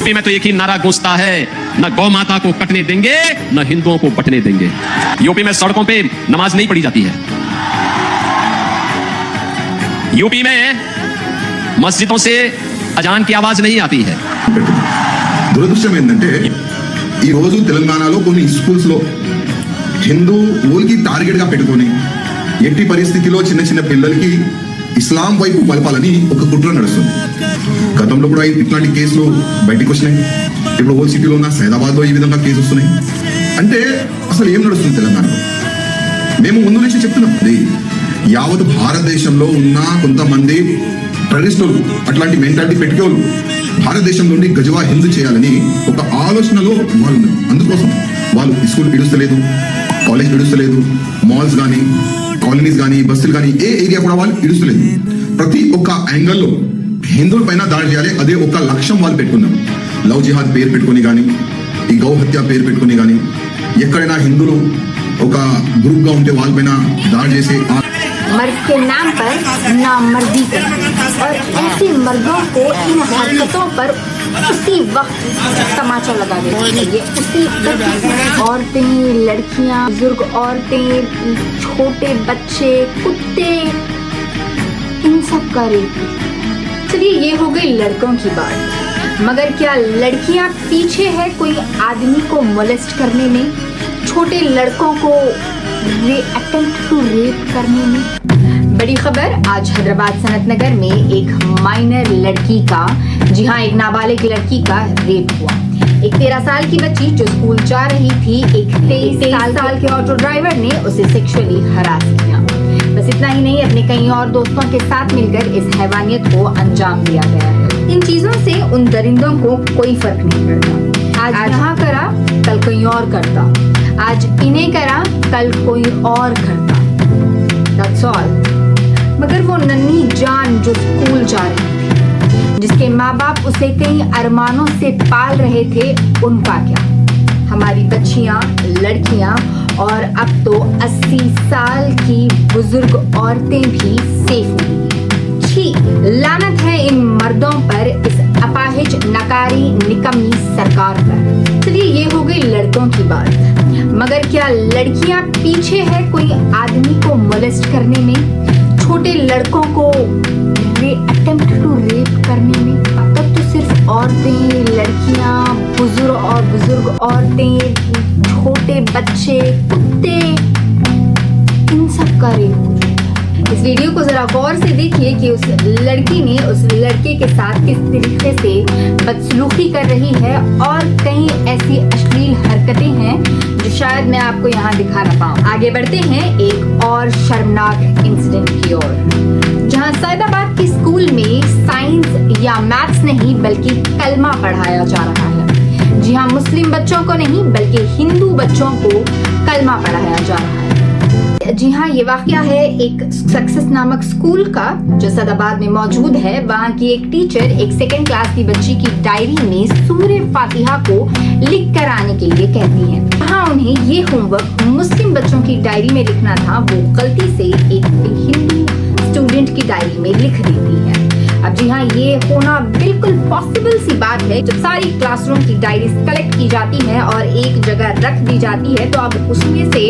UP में तो एक ही नारा गूंजता है, न गौ माता को कटने देंगे न हिंदुओं को बटने देंगे। यूपी में सड़कों पे नमाज नहीं पढ़ी जाती है। यूपी में मस्जिदों से अजान की आवाज नहीं आती है। దురదృష్టం ఏంటంటే ఈ రోజు తెలంగాణలో కొన్ని స్కూల్స్ లో హిందూ ఊరికి టార్గెట్ గా పెట్టుకొని ఎట్టి పరిస్థితిలో చిన్న చిన్న పిల్లలకి ఇస్లాం వైపు మలపాలని ఒక కుట్ర నడుస్తుంది. గతంలో కూడా ఇట్లాంటి కేసులు బయటకు వచ్చినాయి. ఇప్పుడు ఓల్డ్ సిటీలో ఉన్న సైదాబాద్ లో ఈ విధంగా కేసు వస్తున్నాయి. అంటే అసలు ఏం నడుస్తుంది తెలంగాణలో? మేము ముందు నుంచి చెప్తున్నాం, యావత్ భారతదేశంలో ఉన్న కొంతమంది ట్రెడిషనల్ అట్లాంటి మెంటాలిటీ పెట్టుకోవాలి భారతదేశం నుండి గజవా హిందూ చేయాలని ఒక ఆలోచనలో వాళ్ళు ఉన్నారు. అందుకోసం వాళ్ళు స్కూల్ విడుస్తలేదు, కాలేజ్ విడుస్తలేదు, మాల్స్ కానీ కాలనీస్ కానీ బస్సులు కానీ ఏ ఏరియా కూడా వాళ్ళు విడుస్తలేదు. ప్రతి ఒక్క యాంగిల్లో హిందువుల పైన దాడి చేయాలి, అదే ఒక లక్ష్యం వాళ్ళు పెట్టుకున్నారు. లవ్ జిహాద్ పేరు పెట్టుకుని కానీ, ఈ గౌ హత్య పేరు పెట్టుకుని కానీ, ఎక్కడైనా హిందువులు ఒక గ్రూప్ గా ఉంటే వాళ్ళపైన దాడి చేసి मर्द के नाम पर नामर्दी करना और ऐसे मर्दों को इन हरकतों पर उसी वक्त तमाचा लगा देना चाहिए। उसी वक्त औरतें, लड़कियां, बुजुर्ग औरतें, छोटे बच्चे, कुत्ते, इन सब का रेप। चलिए ये हो गई लड़कों की बात, मगर क्या लड़कियां पीछे है कोई आदमी को मोलेस्ट करने में, छोटे लड़कों को अटेम्प्ट टू रेप करने में? बड़ी खबर, आज हैदराबाद सनत नगर में एक माइनर लड़की का, जी हाँ एक नाबालिग लड़की का रेप हुआ। एक 13 साल की बच्ची जो स्कूल जा रही थी, एक 23 साल के ऑटो ड्राइवर ने उसे सेक्सुअली हरास किया। बस इतना ही नहीं, अपने कई और दोस्तों के साथ मिलकर इस हैवानियत को अंजाम दिया गया है। इन चीजों से उन दरिंदों को कोई फर्क नहीं पड़ता। आज यहाँ करा कल कोई और करता, आज इन्हें करा कल कोई और करता। That's all। मगर वो नन्ही जान जो स्कूल जा रही थी, जिसके माँ बाप उसे कई अरमानों से पाल रहे थे, उनका क्या? हमारी बच्चियां, लड़कियां और अब तो 80 साल की बुजुर्ग औरतें भी सेफ नहीं। छी, लानत है इन मर्दों पर, इस अपाहिज नकारी निकम्मी सरकार पर। चलिए ये हो गई लड़कों की बात, मगर क्या लड़कियां पीछे है कोई आदमी को मोलेस्ट करने में, छोटे लड़कों को अटेम्प्ट टू रेप करने में? अब तक तो सिर्फ औरतें, लड़कियां, बुजुर्ग औरतें, छोटे बच्चे, कुत्ते, इन सब का रेप हो चुका है। इस वीडियो को जरा गौर से देखिए कि उस लड़की ने उस लड़के के साथ किस तरीके से बदसलूकी कर रही है, और कई ऐसी अश्लील हरकतें हैं जो शायद मैं आपको यहाँ दिखा ना पाऊँ। आगे बढ़ते हैं एक और शर्मनाक इंसिडेंट की ओर, जहाँ सैदाबाद के स्कूल में साइंस या मैथ्स नहीं बल्कि कलमा पढ़ाया जा रहा है। जी हाँ, मुस्लिम बच्चों को नहीं बल्कि हिंदू बच्चों को कलमा पढ़ाया जा रहा है। जी हाँ, ये वाकया है एक सक्सेस नामक स्कूल का जो सैदाबाद में मौजूद है। वहाँ की एक टीचर एक 2nd क्लास की बच्ची की डायरी में सूरे फातिहा को लिख कर आने के लिए कहती है। हाँ, उन्हें ये होमवर्क मुस्लिम बच्चों की डायरी में लिखना था, वो गलती से एक हिंदू स्टूडेंट की डायरी में लिख देती है। अब जी हाँ, ये होना बिल्कुल पॉसिबल सी बात है। जब सारी क्लासरूम की डायरीज कलेक्ट की जाती है और एक जगह रख दी जाती है, तो अब उसमें से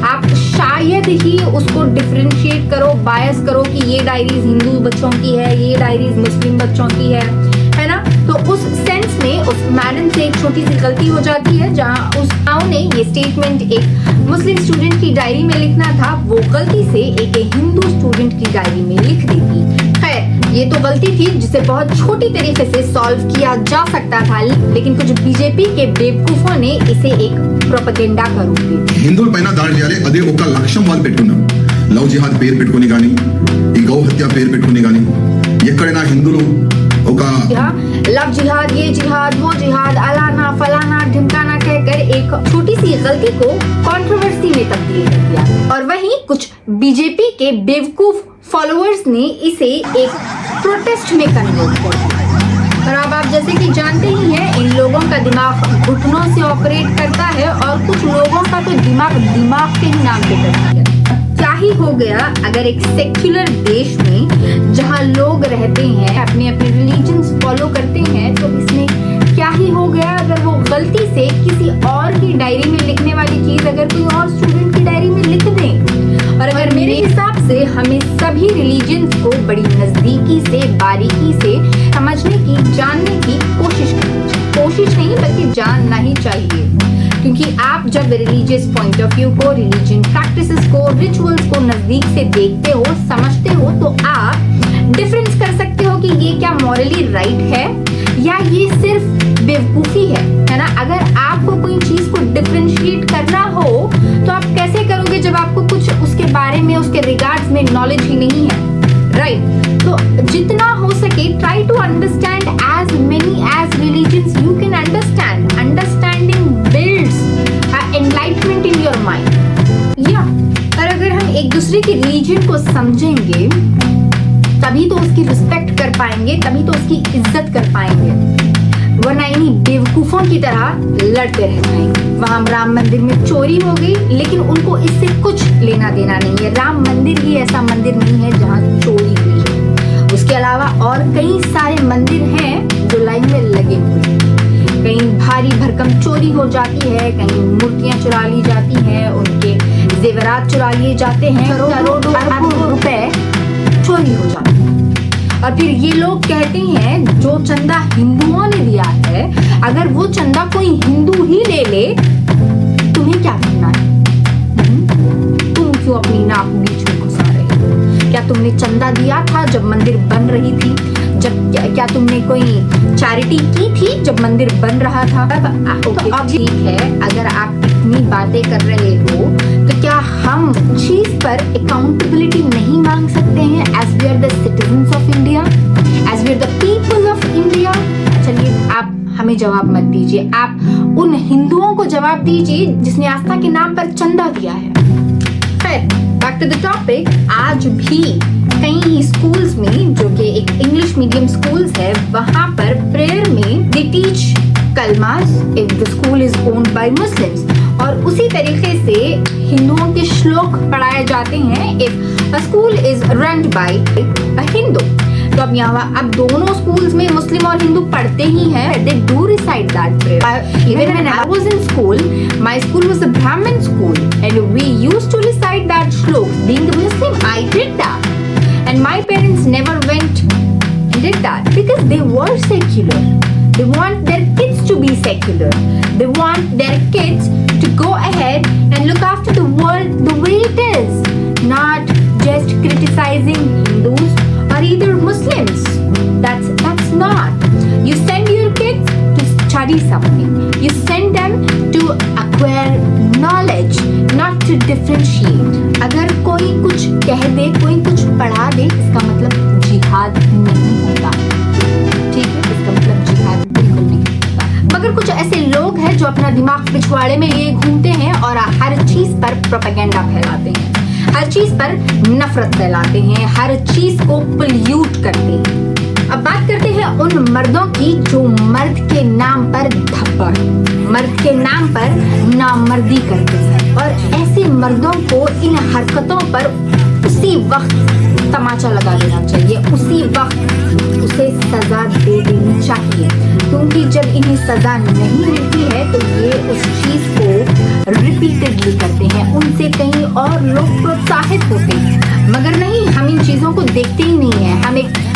आप शायद ही उसको डिफरेंशिएट करो, बायस करो कि ये डायरीज हिंदू बच्चों की है, ये डायरीज मुस्लिम बच्चों की है ना? तो उस सेंस में उस मैडम से एक छोटी सी गलती हो जाती है, जहाँ उस माँ ने ये स्टेटमेंट एक मुस्लिम स्टूडेंट की डायरी में लिखना था, वो गलती से एक हिंदू स्टूडेंट की डायरी में लिख देती। खैर, ये तो गलती थी जिसे बहुत छोटी तरीके से सॉल्व किया जा सकता था, लेकिन कुछ बीजेपी के बेवकूफों ने इसे एक प्रोपेगेंडा का रूप दिया। హిందువుల పైన దాడి చేయాలి, అదే ఒక లక్ష్యం వాళ్ళు పెట్టుకున్నారు. లవ్ జిహాద్ పేరు పెట్టుకుని కానీ, ఈ గౌ హత్య పేరు పెట్టుకుని కానీ, ఎక్కడైనా హిందువులు ఒక लव जिहाद, ये जिहाद, वो जिहाद, अलाना फलाना ढिमकाना कहकर एक छोटी सी गलती को कंट्रोवर्सी में तब्दील कर दिया, और वहीं कुछ बीजेपी के बेवकूफ फॉलोअर्स ने इसे एक प्रोटेस्ट में कन्वर्ट कर दिया। और अब आप जैसे कि जानते ही हैं, इन लोगों का दिमाग घुटनों से ऑपरेट करता है, और कुछ लोगों का तो दिमाग के ही नाम पे करता है। क्या ही हो गया अगर एक सेक्युलर देश में जहां लोग रहते हैं, अपने अपने रिलीजन्स फॉलो करते हैं, तो इसमें क्या ही गलती से किसी और की डायरी में लिखने वाली चीज अगर कोई और स्टूडेंट की डायरी में लिख दें। और अगर मेरे हिसाब से हमें सभी रिलीजन्स को बड़ी नजदीकी से, बारीकी से समझने की, जानने की कोशिश नहीं बल्कि जानना ही चाहिए। क्योंकि आप जब रिलीजियस पॉइंट ऑफ व्यू को, रिलीजन प्रैक्टिसेस को, रिचुअल्स को नजदीक से देखते हो, समझते हो, तो आप डिफरेंस कर सकते हो कि ये क्या मॉरली राइट है या ये सिर्फ बेवकूफी है ना। अगर आपको कोई चीज को डिफरेंशिएट करना हो तो आप कैसे करोगे जब आपको कुछ उसके बारे में, उसके रिगार्ड्स में नॉलेज ही नहीं है, राइट। तो जितना हो सके try to understand as many as religions you can understand. Understanding builds enlightenment in your mind. या और अगर हम एक दूसरे के रिलीजन को समझेंगे तभी तो उसकी रिस्पेक्ट कर पाएंगे, तभी तो उसकी इज्जत कर पाएंगे, वरना इन्हीं बेवकूफों की तरह लड़ते रह जाएंगे। वहां राम मंदिर में चोरी हो गई लेकिन उनको इससे कुछ लेना देना नहीं है। राम मंदिर ही ऐसा मंदिर नहीं है जहां चोरी हुई है। उसके अलावा और कई सारे मंदिर हैं जो लाइन में लगे हुए हैं। कहीं भारी भरकम चोरी हो जाती है, कहीं मूर्तियां चुरा ली जाती हैं, उनके जेवरात चुरा लिए जाते हैं, करोड़ों अरबों रुपए चोरी हो जाते हैं। और फिर ये लोग कहते हैं जो चंदा हिंदुओं ने दिया है, अगर वो चंदा कोई हिंदू ही ले ले तुम्हें क्या करना है? तुम क्यों अपनी नाक बीच में घुसा रहे हो? क्या तुमने चंदा दिया था जब मंदिर बन रही थी? जब क्या तुमने कोई चैरिटी की थी जब मंदिर बन रहा था? तो अब ठीक है, अगर आप इतनी बातें कर रहे हो तो क्या हम चीज पर अकाउंटेबिलिटी नहीं मांग सकते हैं as we are the citizens of India, as we are the people of India? चलिए आप हमें जवाब मत दीजिए, आप उन हिंदुओं को जवाब दीजिए जिसने आस्था के नाम पर चंदा दिया है। बैक टू द टॉपिक, आज भी कई स्कूल्स में जो कि एक इंग्लिश मीडियम स्कूल्स है, वहां पर प्रेयर में they teach kalmas if the school is owned by Muslims, और उसी तरीके से हिंदुओं के श्लोक पढ़ाए जाते हैं if a school is run by a Hindu. तो अब दोनों स्कूल्स में मुस्लिम और हिंदू पढ़ते ही हैं, they do recite that prayer. Even when I was in school, my school was a Brahmin school and we used to recite that shloka. Being a Muslim, I did that and my parents never went and did that because they were secular. They want their kids to be secular. They want their kids to go ahead and look after the world the way it is, not just criticizing Hindus or either Muslims. That's not. You send your kids to study something. You send them to acquire knowledge, not to differentiate. अगर कोई कुछ कह दे, कोई कुछ पढ़ा दे, इसका मतलब जिहाद नहीं होता, ठीक है? इसका मतलब जिहाद बिल्कुल नहीं होता। मगर कुछ ऐसे लोग हैं जो अपना दिमाग पिछवाड़े में लिए घूमते हैं और हर चीज पर प्रोपेगेंडा फैलाते हैं, हर चीज पर नफरत फैलाते हैं, हर चीज को पोल्यूट करते हैं। अब बात करते हैं उन मर्दों की जो मर्द के नाम पर धब्बड़, मर्द के नाम पर नामर्दी करते हैं, और ऐसे मर्दों को इन हरकतों पर उसी वक्त तमाचा लगा देना चाहिए, उसी वक्त उसे सजा दे देनी चाहिए। क्योंकि जब इन्हें सजा नहीं मिलती है तो ये उस चीज को रिपीटेडली करते हैं, उनसे कहीं और लोग प्रोत्साहित होते हैं। मगर नहीं, हम इन चीजों को देखते ही नहीं है, हम एक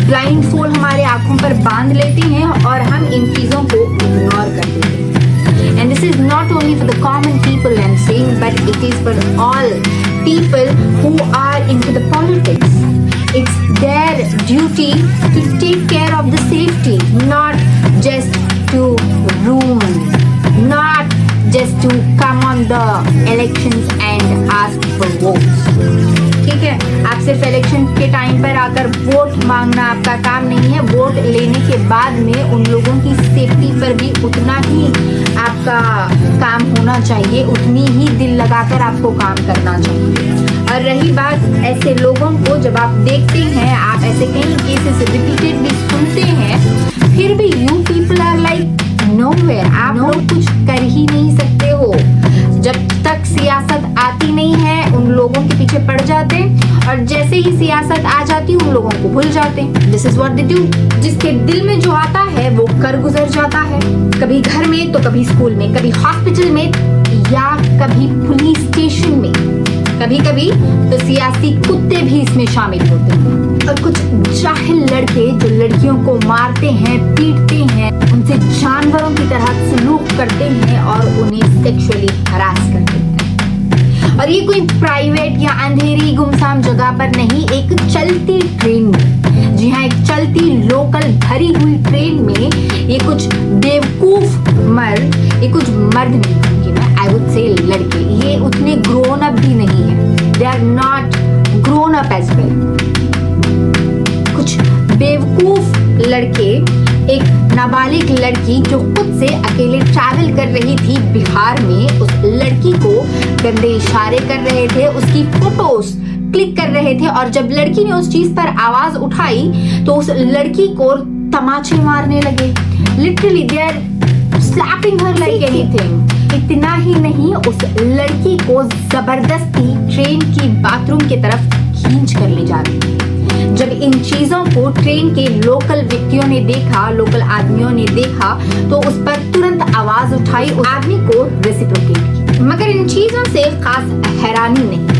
ब्लाइंड फोल्ड हमारे आंखों पर बांध लेते हैं और हम इन चीजों को इग्नोर कर देते हैं। And this is not only for the common people I'm saying, but it is for all people who are into the politics. It's their duty to take care of the safety, not just to ruin, not just to come on the elections and ask for votes. ठीक है, आप सिर्फ election के time पर आकर vote मांगना आपका काम नहीं है। वोट लेने के बाद में उन लोगों की सेफ्टी पर भी उतना ही आपका काम होना चाहिए, उतनी ही दिल लगाकर आपको काम करना चाहिए। और रही बात ऐसे लोगों को, जब आप देखते हैं, आप ऐसे कई केसेस रिपीटेडली सुनते हैं, फिर भी you people are like nowhere, आप लोग कुछ कर ही नहीं सकते हो। जब तक सियासत आती नहीं है, उन लोगों के पीछे पड़ जाते और जैसे ही सियासत आ जाती उन लोगों को भूल जाते हैं। This is what they do. जिसके दिल में जो आता है वो कर गुजर जाता है, कभी घर में तो कभी स्कूल में, कभी हॉस्पिटल में या कभी पुलिस स्टेशन में, कभी कभी तो सियासी कुत्ते भी इसमें शामिल होते हैं। और कुछ जाहिल लड़के जो लड़कियों को मारते हैं, पीटते हैं, उनसे जानवरों की तरह सलूक करते हैं और उन्हें सेक्सुअली हरास करते हैं। और ये कोई प्राइवेट या अंधेरी गुमसाम जगह पर नहीं, एक चलती ट्रेन में, जी हाँ, एक चलती लोकल भरी हुई ट्रेन में ये कुछ बेवकूफ मर्द, ये कुछ मर्द नहीं कहूंगी मैं, आई वुड से लड़के, ये उतने ग्रोन अप भी नहीं है, they are not grown up as well. कुछ बेवकूफ लड़के, एक नाबालिग लड़की जो खुद से अकेले ट्रैवल कर रही थी बिहार में, उस लड़की को गंदे इशारे कर रहे थे, उसकी फोटोज क्लिक कर रहे थे और जब लड़की ने उस चीज पर आवाज उठाई तो उस लड़की को तमाचे मारने लगे। Literally they are slapping her like anything. इतना ही नहीं, उस लड़की को जबरदस्ती ट्रेन की बाथरूम की तरफ खींच कर ले जा रही थी। जब इन चीजों को ट्रेन के लोकल व्यक्तियों ने देखा, लोकल आदमियों ने देखा तो उस पर तुरंत आवाज उठाई, उस आदमी को रेसिप्रोकेट की। मगर इन चीजों से खास हैरानी नहीं है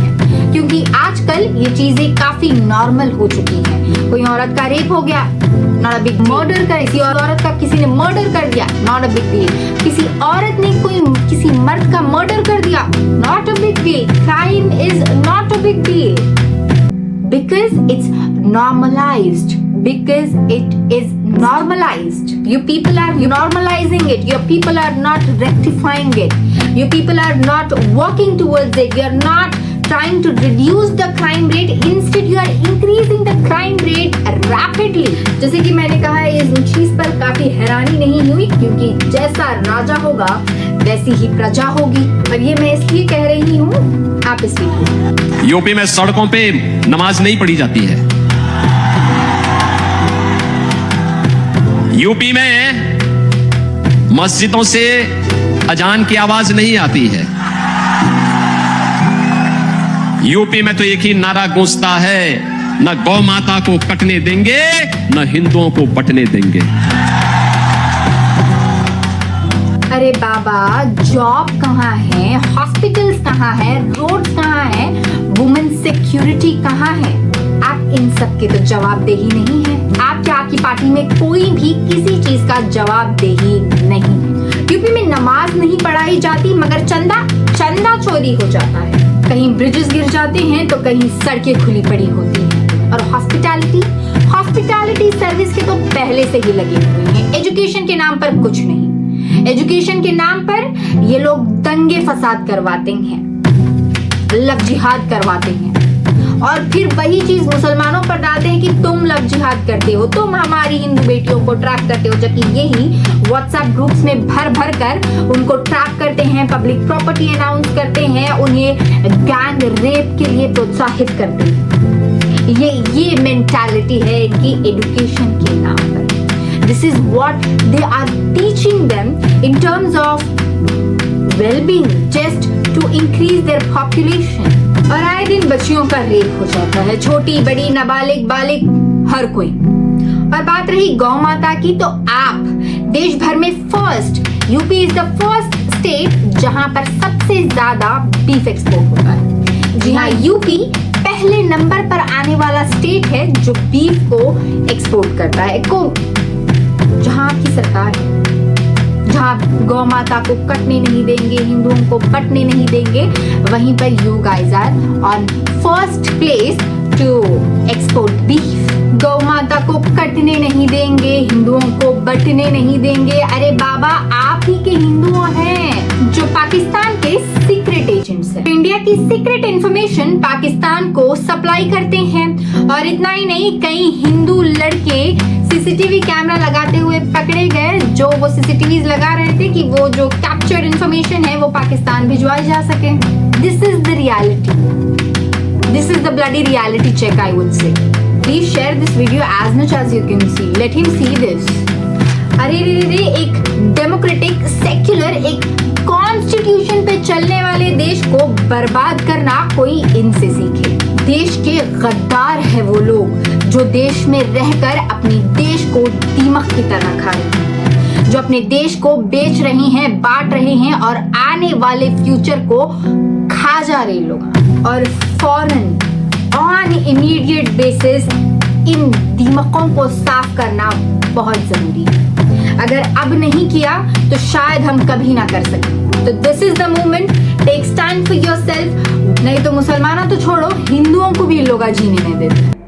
क्योंकि आजकल ये चीजें काफी नॉर्मल हो चुकी हैं। कोई औरत का रेप हो गया, नॉट अ बिग, मर्डर कर, किसी और औरत का किसी ने मर्डर कर दिया, नॉट अ बिग डील। किसी औरत ने कोई किसी मर्द का मर्डर कर दिया, not a big deal. Crime is not a big deal because it's normalized, because it is normalized. You people are normalizing it, your people are not rectifying it, you people are not working towards it, you are not trying to reduce the crime rate, instead you are increasing the crime rate rapidly. जैसे कि मैंने कहा है, इस चीज पर काफी हैरानी नहीं हुई क्योंकि जैसा राजा होगा वैसी ही प्रजा होगी। और ये मैं इसलिए कह रही हूँ, आप इस वीडियो यूपी में सड़कों पे नमाज नहीं पढ़ी जाती है। यूपी में मस्जिदों से अजान की आवाज नहीं आती है। यूपी में तो एक ही नारा गूंजता है, न गौ माता को कटने देंगे, न हिंदुओं को बटने देंगे। अरे बाबा, जॉब कहाँ है, हॉस्पिटल्स कहाँ है, रोड्स कहाँ है, वुमेन सिक्योरिटी कहाँ है? आप इन सब के तो जवाबदेही नहीं है। आपकी पार्टी में कोई भी किसी चीज का जवाबदेही नहीं। यूपी में नमाज नहीं पढ़ाई जाती मगर चंदा चोरी हो जाता है। कहीं ब्रिजेस गिर जाते हैं तो कहीं सड़कें खुली पड़ी होती हैं। और हॉस्पिटैलिटी सर्विस के तो पहले से ही लगे हुए हैं। एजुकेशन के नाम पर कुछ नहीं। एजुकेशन के नाम पर ये लोग दंगे फसाद करवाते हैं, लव जिहाद करवाते हैं और फिर वही चीज मुसलमानों पर डालते हैं कि तुम लव जिहाद करते हो, तुम हमारी हिंदू बेटियों को ट्रैप करते हो, जबकि यही व्हाट्सएप ग्रुप्स में भर कर उनको ट्रैप करते हैं, पब्लिक प्रॉपर्टी अनाउंस करते हैं, उन्हें गैंग रेप के लिए प्रोत्साहित करते हैं। ये मेंटालिटी है इनकी एजुकेशन के नाम पर। This is what they are teaching them in terms of wellbeing, just to increase their population. और आए दिन बच्चियों का रेप हो जाता है, छोटी बड़ी नाबालिग बालिग हर कोई। और बात रही गौ माता की, तो आप देश भर में first, UP is the first state जहां पर सबसे ज्यादा बीफ एक्सपोर्ट होता है। जी हाँ, यूपी पहले नंबर पर आने वाला स्टेट है जो बीफ को एक्सपोर्ट करता है। जहां की सरकार है, जहां गौ माता को कटने नहीं देंगे, हिंदुओं को बटने नहीं देंगे, वहीं पर you guys are on first place to export beef. गौ माता को कटने नहीं देंगे, हिंदुओं को बटने नहीं देंगे। अरे बाबा, आप ही के हिंदू हैं जो पाकिस्तान के सीक्रेट एजेंट्स हैं। इंडिया की सीक्रेट इंफॉर्मेशन पाकिस्तान को सप्लाई करते हैं। और इतना ही नहीं, कई हिंदू लड़के सीसीटीवी कैमरा लगाते हुए पकड़े गए, जो वो सीसीटीवी लगा रहे थे कि वो जो कैप्चर्ड इंफॉर्मेशन है वो पाकिस्तान भिजवाई जा सके। This is the reality, this is the bloody reality check, I would say. Please share this video as much as you can see, let him see this. अरे रे, एक डेमोक्रेटिक सेक्युलर, एक constitution पे चलने वाले देश को बर्बाद करना कोई इनसे सीखे। देश के गद्दार है वो लोग जो देश में रहकर अपने देश को दीमक की तरह खा रहे हैं, जो अपने देश को बेच रहे हैं, बांट रहे हैं और आने वाले फ्यूचर को खा जा रहे लोग। और फौरन ऑन इमीडिएट बेसिस इन दीमकों को साफ करना बहुत जरूरी है। अगर अब नहीं किया तो शायद हम कभी ना कर सकें। तो this is the moment, take stand for yourself. नहीं तो मुसलमानों तो छोड़ो, हिंदुओं को भी ये लोग जीने नहीं देते।